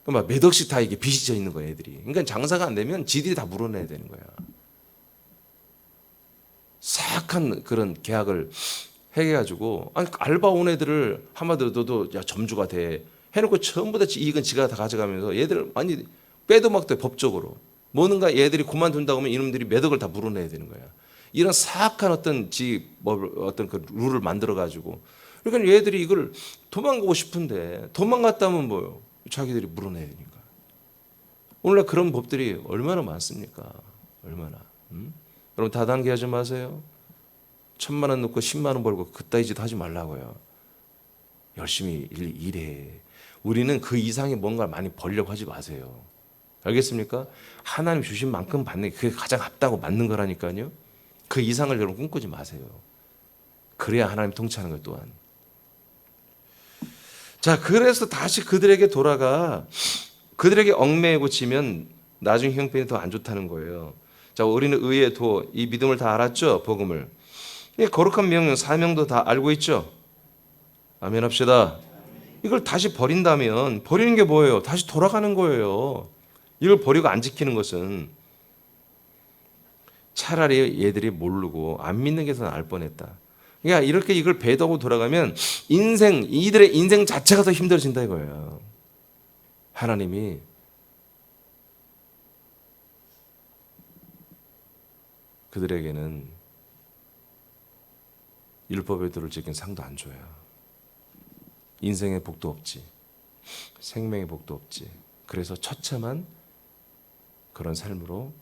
그러니까 몇 억씩 다 이게 빚이 져 있는 거예요, 애들이. 그러니까 장사가 안 되면 지들이 다 물어내야 되는 거야. 사악한 그런 계약을 해가지고 아니 알바 온 애들을 한마디로 너도 야 점주가 돼 해놓고 전부 다 이익은 지가 다 가져가면서 얘들 많이 빼도 막대 법적으로 뭐는가 얘들이 그만둔다고 하면 이놈들이 몇 억을 다 물어내야 되는 거야. 이런 사악한 어떤 어떤 그 룰을 만들어 가지고 그러니까 얘들이 이걸 도망가고 싶은데 도망갔다면 뭐요? 자기들이 물어내야 되니까. 오늘날 그런 법들이 얼마나 많습니까? 얼마나. 여러분 다단계 하지 마세요. 1,000만 원 넣고 10만 원 벌고 그따위 짓 하지 말라고요. 열심히 일해. 우리는 그 이상의 뭔가를 많이 벌려고 하지 마세요. 알겠습니까? 하나님 주신 만큼 받는 게 그게 가장 합다고 맞는 거라니까요. 그 이상을 여러분 꿈꾸지 마세요. 그래야 하나님 통치하는 것 또한. 자, 그래서 다시 그들에게 돌아가 그들에게 얽매이고 지면 나중 형편이 더 안 좋다는 거예요. 자, 우리는 의에 이 믿음을 다 알았죠? 복음을. 이 거룩한 명령, 사명도 다 알고 있죠? 아멘 합시다. 이걸 다시 버린다면 버리는 게 뭐예요? 다시 돌아가는 거예요. 이걸 버리고 안 지키는 것은 차라리 얘들이 모르고 안 믿는 게 더 나을 뻔했다. 그러니까 이렇게 이걸 배도하고 돌아가면 이들의 인생 자체가 더 힘들어진다 이거예요. 하나님이 그들에게는 율법의 도를 지킨 상도 안 줘요. 인생의 복도 없지. 생명의 복도 없지. 그래서 처참한 그런 삶으로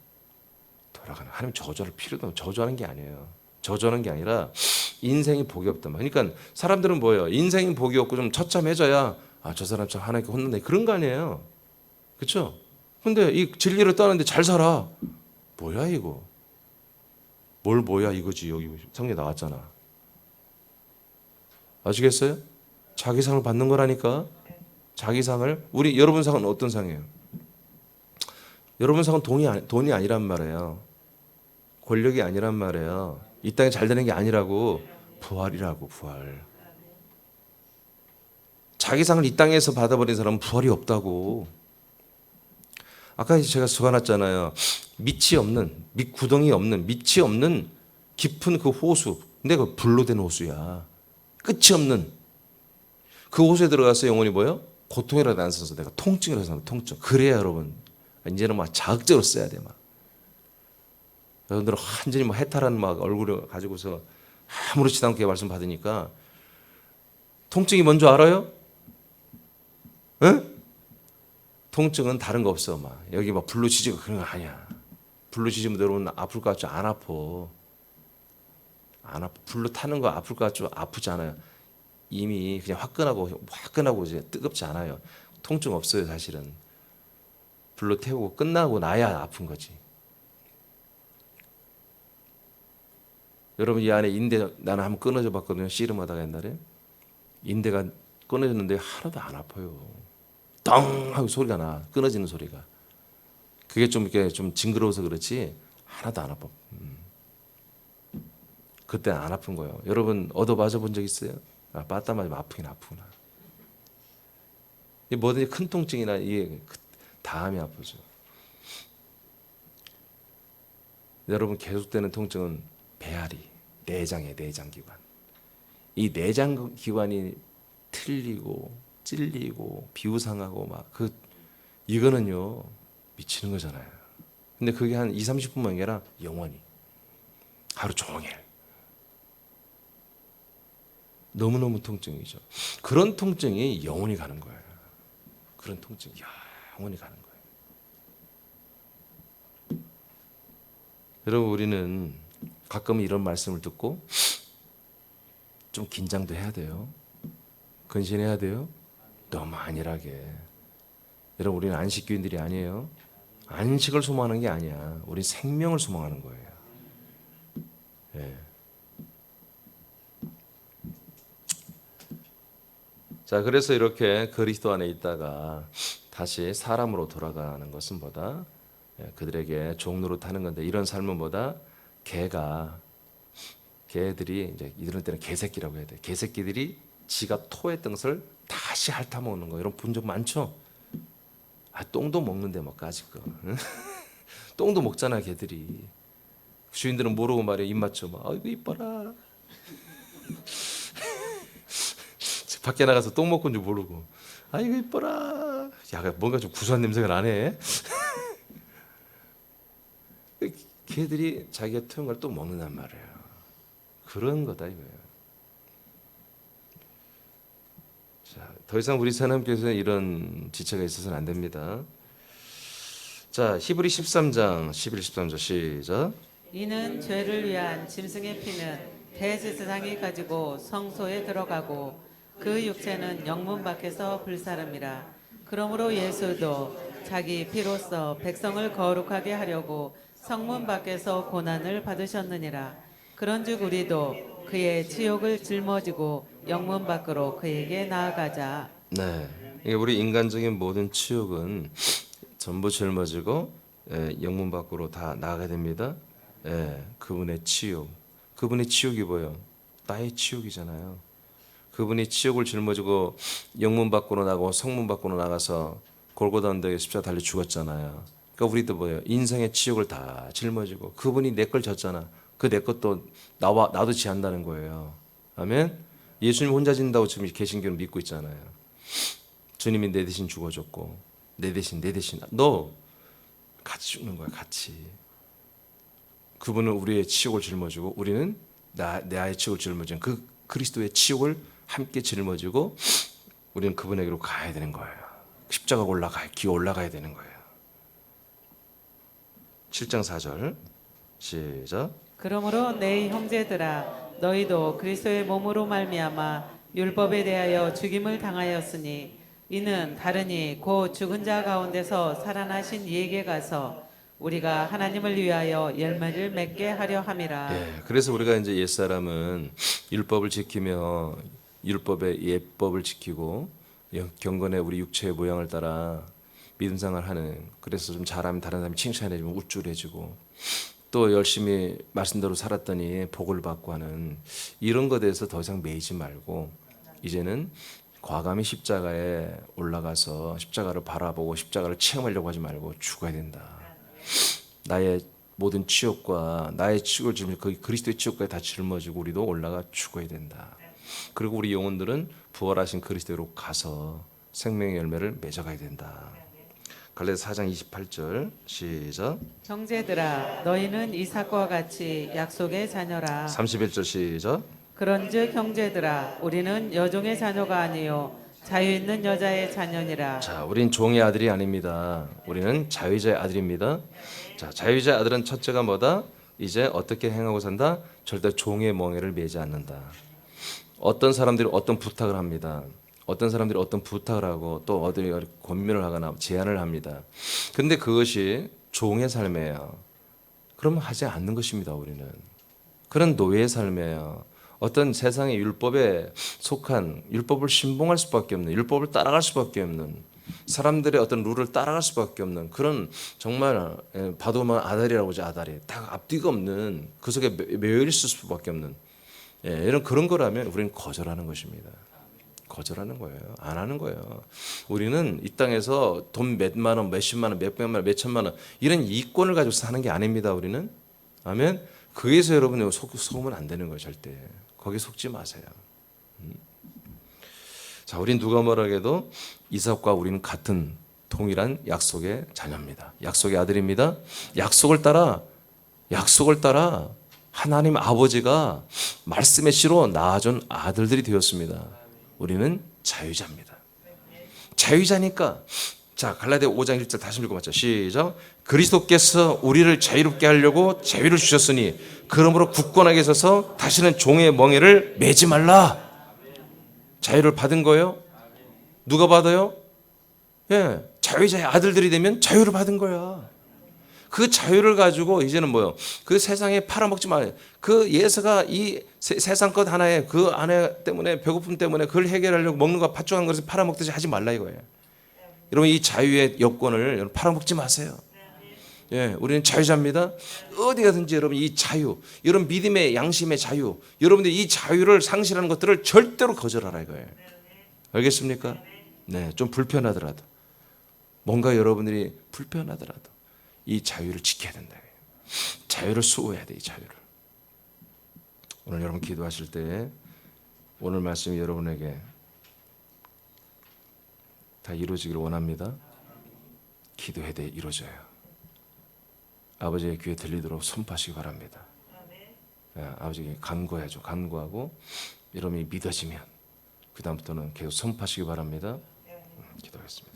돌아가는. 하나님 저주할 필요도 없고 저주하는 게 아니에요. 저주하는 게 아니라 인생이 복이 없단 말이에요. 그러니까 사람들은 뭐예요? 인생이 복이 없고 좀 처참해져야 저 사람 참 하나님께 혼난다. 그런 거 아니에요. 그렇죠? 근데 이 진리를 떠났는데 잘 살아. 뭐야 이거? 뭘 뭐야 이거지. 여기 성경에 나왔잖아. 아시겠어요? 자기 상을 받는 거라니까. 자기 상을. 여러분 상은 어떤 상이에요? 여러분 상은 돈이 아니란 말이에요. 권력이 아니란 말이에요. 이 땅에 잘 되는 게 아니라고. 부활이라고. 부활. 자기 상을 이 땅에서 받아버린 사람은 부활이 없다고. 아까 제가 적어놨잖아요. 구덩이 없는 밑이 없는 깊은 그 호수. 근데 그 불로 된 호수야. 끝이 없는 그 호수에 들어가서 영혼이 뭐예요? 고통이라도 안 써서 내가 통증이라도 써서 통증. 그래야 여러분 이제는 막 자극적으로 써야 돼 막. 여러분들은 완전히 막 해탈한 막 얼굴을 가지고서 아무렇지도 않게 말씀 받으니까 통증이 뭔지 알아요? 응? 통증은 다른 거 없어 막 여기 막 불로 지지고 그런 거 아니야. 불로 지지면 여러분 아플 것 같죠? 안 아파. 안 아파. 불로 타는 거 아플 것 같죠? 아프지 않아요. 이미 그냥 화끈하고 이제 뜨겁지 않아요. 통증 없어요 사실은. 불로 태우고 끝나고 나야 아픈 거지. 여러분 이 안에 인대 나는 한번 끊어져 봤거든요. 씨름하다가 옛날에 인대가 끊어졌는데 하나도 안 아파요. 덩 하고 소리가 나. 끊어지는 소리가. 그게 좀 이렇게 좀 징그러워서 그렇지 하나도 안 아파. 그때 안 아픈 거예요. 여러분 얻어 맞아 본 적 있어요? 빠따 맞으면 아프긴 아프구나. 뭐든지 큰 통증이나 이게 다음에 아프죠. 여러분 계속되는 통증은 배앓이, 내장의 내장기관. 이 내장기관이 틀리고 찔리고 비우상하고 막 이거는요 미치는 거잖아요. 근데 그게 한 20-30분만 아니라 영원히 하루 종일 너무너무 통증이죠. 그런 통증이 영원히 가는 거예요. 그런 통증이 영원히 가는 거예요. 여러분, 우리는 가끔 이런 말씀을 듣고 좀 긴장도 해야 돼요. 근신해야 돼요. 너무 안일하게. 여러분, 우리는 안식교인들이 아니에요. 안식을 소망하는 게 아니야. 우린 생명을 소망하는 거예요. 예. 자, 그래서 이렇게 그리스도 안에 있다가 다시 사람으로 돌아가는 것은 뭐다? 그들에게 종노릇 하는 건데, 이런 삶은 뭐다? 개들이 이제 이런 때는 개새끼라고 해야 돼. 개새끼들이 지가 토했던 것을 다시 핥아먹는 거. 이런 본 적 많죠? 똥도 먹는데 막 까짓 거. 똥도 먹잖아, 개들이. 주인들은 모르고 말이야. 입 맞춰 막. 아이고 이뻐라. 밖에 나가서 똥 먹고 줄 모르고. 아이고 이뻐라. 야, 뭔가 좀 구수한 냄새가 나네. 개들이 자기가 토한 걸 또 먹는단 말이에요. 그런 거다 이거예요. 자, 더 이상 우리 사람께서는 이런 지체가 있어서는 안 됩니다. 자, 히브리 13장 11, 13절 시작. 이는 죄를 위한 짐승의 피는 대제사장이 가지고 성소에 들어가고 그 육체는 영문 밖에서 불사름이라. 그러므로 예수도 자기 피로써 백성을 거룩하게 하려고 성문 밖에서 고난을 받으셨느니라. 그런즉 우리도 그의 치욕을 짊어지고 영문 밖으로 그에게 나아가자. 네, 이게 우리 인간적인 모든 치욕은 전부 짊어지고 영문 밖으로 다 나가게 됩니다. 그분의 치욕, 그분의 치욕이 뭐예요? 나의 치욕이잖아요. 그분이 치욕을 짊어지고 영문 밖으로 나가고 성문 밖으로 나가서 골고다 언덕에 십자가 달려 죽었잖아요. 그러니까 우리도 뭐예요? 인생의 치욕을 다 짊어지고 그분이 내 걸 졌잖아. 그 내 것도 나도 지한다는 거예요. 아멘. 예수님 혼자 진다고 지금 개신교는 믿고 있잖아요. 주님이 내 대신 죽어줬고 내 대신 너 같이 죽는 거야. 같이. 그분은 우리의 치욕을 짊어지고 우리는 나의 치욕을 짊어지는 그 그리스도의 치욕을 함께 짊어지고 우리는 그분에게로 가야 되는 거예요. 십자가 기어 올라가야 되는 거예요. 7장 4절 시작. 그러므로 내 형제들아 너희도 그리스도의 몸으로 말미암아 율법에 대하여 죽임을 당하였으니 이는 다르니 곧 죽은 자 가운데서 살아나신 이에게 가서 우리가 하나님을 위하여 열매를 맺게 하려 함이라. 그래서 우리가 이제 옛사람은 율법을 지키며 율법의 예법을 지키고 경건의 우리 육체의 모양을 따라 믿음생활 하는, 그래서 좀 잘하면 다른 사람이 칭찬해주면 우쭐해지고 또 열심히 말씀대로 살았더니 복을 받고 하는 이런 것에 대해서 더 이상 매이지 말고 이제는 과감히 십자가에 올라가서 십자가를 바라보고 십자가를 체험하려고 하지 말고 죽어야 된다. 나의 모든 치욕과 나의 치욕을 짊어지고 그 그리스도의 치욕까지 다 짊어지고 우리도 올라가 죽어야 된다. 그리고 우리 영혼들은 부활하신 그리스도로 가서 생명의 열매를 맺어가야 된다. 갈라디아서 4장 28절 시작. 형제들아 너희는 이삭과 같이 약속의 자녀라. 31절 시작. 그런즉 형제들아 우리는 여종의 자녀가 아니요 자유 있는 여자의 자녀니라. 자, 우린 종의 아들이 아닙니다. 우리는 자유자의 아들입니다. 자, 자유자의 아들은 첫째가 뭐다? 이제 어떻게 행하고 산다? 절대 종의 멍에를 매지 않는다. 어떤 사람들이 어떤 부탁을 합니다. 어떤 사람들이 어떤 부탁을 하고 또 어디 권면을 하거나 제안을 합니다. 근데 그것이 종의 삶이에요. 그러면 하지 않는 것입니다. 우리는 그런 노예의 삶이에요. 어떤 세상의 율법에 속한, 율법을 신봉할 수밖에 없는, 율법을 따라갈 수밖에 없는, 사람들의 어떤 룰을 따라갈 수밖에 없는 그런 정말 봐도만 아다리라고 하죠. 아다리 딱 앞뒤가 없는, 그 속에 매여 있을 수밖에 없는 이런 그런 거라면 우리는 거절하는 것입니다. 거절하는 거예요. 안 하는 거예요. 우리는 이 땅에서 돈 몇만 원, 몇십만 원, 몇백만 원, 몇천만 원 이런 이권을 가지고 사는 게 아닙니다. 우리는. 아멘. 거기서 여러분 속으면 안 되는 거예요. 절대. 거기 속지 마세요. 자, 우린 누가 뭐라해도 이삭과 우리는 같은 동일한 약속의 자녀입니다. 약속의 아들입니다. 약속을 따라 하나님 아버지가 말씀의 씨로 낳아준 아들들이 되었습니다. 우리는 자유자입니다. 자유자니까. 자, 갈라디아 5장 1절 다시 읽어봤죠. 시작. 그리스도께서 우리를 자유롭게 하려고 자유를 주셨으니 그러므로 굳건하게 서서 다시는 종의 멍에를 매지 말라. 자유를 받은 거예요. 누가 받아요? 예, 자유자의 아들들이 되면 자유를 받은 거야. 그 자유를 가지고 이제는 뭐요? 그 세상에 팔아먹지 말아요. 그 예수가 이 세상 것 하나에 그 아내 때문에 배고픔 때문에 그걸 해결하려고 먹는 거 팥죽한 것을 팔아먹듯이 하지 말라 이거예요. 여러분 이 자유의 여건을 팔아먹지 마세요. 예, 우리는 자유자입니다. 어디 가든지 여러분 이 자유, 여러분 믿음의 양심의 자유, 여러분들 이 자유를 상실하는 것들을 절대로 거절하라 이거예요. 알겠습니까? 네, 좀 불편하더라도 뭔가 여러분들이 불편하더라도 이 자유를 지켜야 된다. 자유를 수호해야 돼, 이 자유를. 오늘 여러분 기도하실 때 오늘 말씀이 여러분에게 다 이루어지기를 원합니다. 기도해야 돼, 이루어져요. 아버지의 귀에 들리도록 선포하시기 바랍니다. 아버지께 간구해야죠. 간구하고 여러분이 믿어지면 그 다음부터는 계속 선포하시기 바랍니다. 기도하겠습니다.